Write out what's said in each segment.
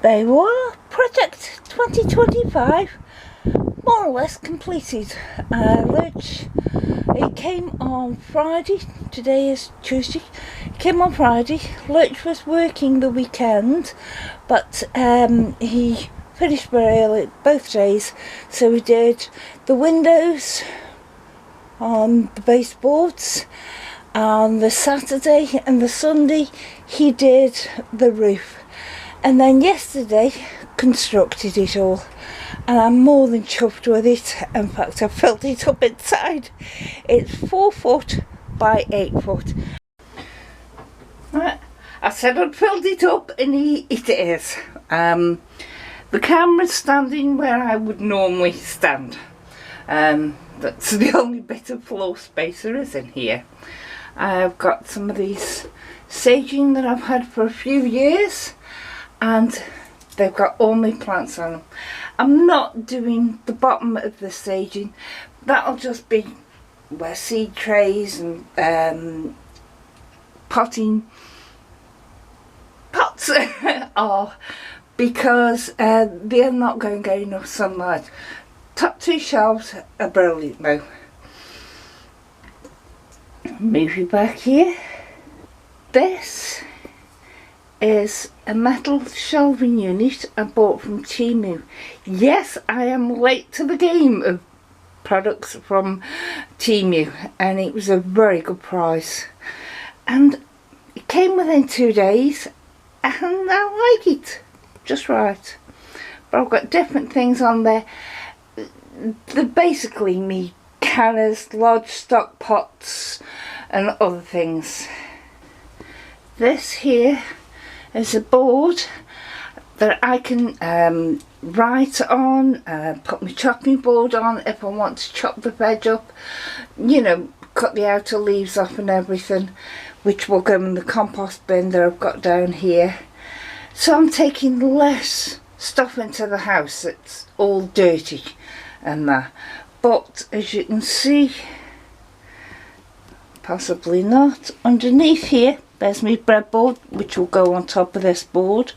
There you are, project 2025 more or less completed. Lurch, it came on Friday, today is Tuesday, it came on Friday. Lurch was working the weekend, but he finished very early both days, so we did the windows on the baseboards on the Saturday, and the Sunday he did the roof. And then yesterday constructed it all, and I'm more than chuffed with it. In fact, I filled it up inside. It's 4 foot by 8 foot. I said I'd filled it up, and it is. The camera's standing where I would normally stand. That's the only bit of floor space there is in here. I've got some of these saging that I've had for a few years, and they've got all my plants on them. I'm not doing the bottom of the saging. That'll just be where seed trays and potting pots are, because they're not going to get enough sunlight. Top two shelves are brilliant though. Move you back here. This is a metal shelving unit I bought from Temu. Yes, I am late to the game of products from Temu, and it was a very good price. And it came within 2 days, and I like it just right. But I've got different things on there. They're basically me canners, large stock pots and other things. This here is a board that I can write on, put my chopping board on if I want to chop the veg up, you know, cut the outer leaves off and everything, which will go in the compost bin that I've got down here. So I'm taking less stuff into the house that's all dirty and that. But as you can see, possibly not, underneath here there's my breadboard, which will go on top of this board,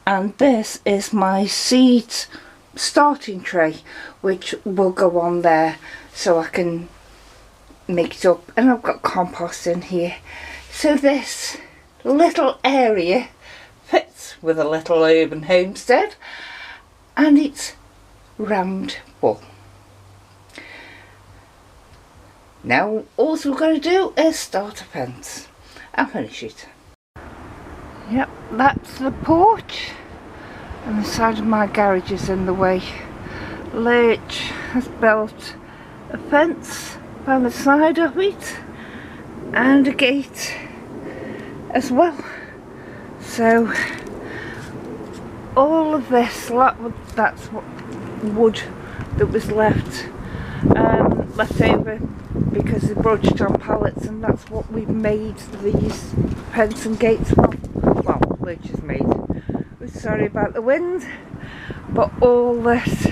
and this is my seeds starting tray, which will go on there so I can mix it up. And I've got compost in here, so this little area fits with a little urban homestead, and it's round full. Now all we're going to do is start a fence and finish it. Yep, that's the porch, and the side of my garage is in the way. Lurch has built a fence by the side of it and a gate as well. So all of this lot, that's what wood that was left over, because they brought it on pallets, and that's what we've made these fence and gates from. Well, Lurch has made. We're sorry about the wind, but all this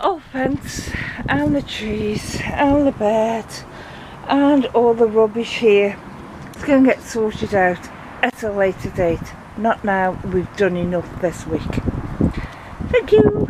old fence and the trees and the bed and all the rubbish here, it's going to get sorted out at a later date. Not now, we've done enough this week. Thank you.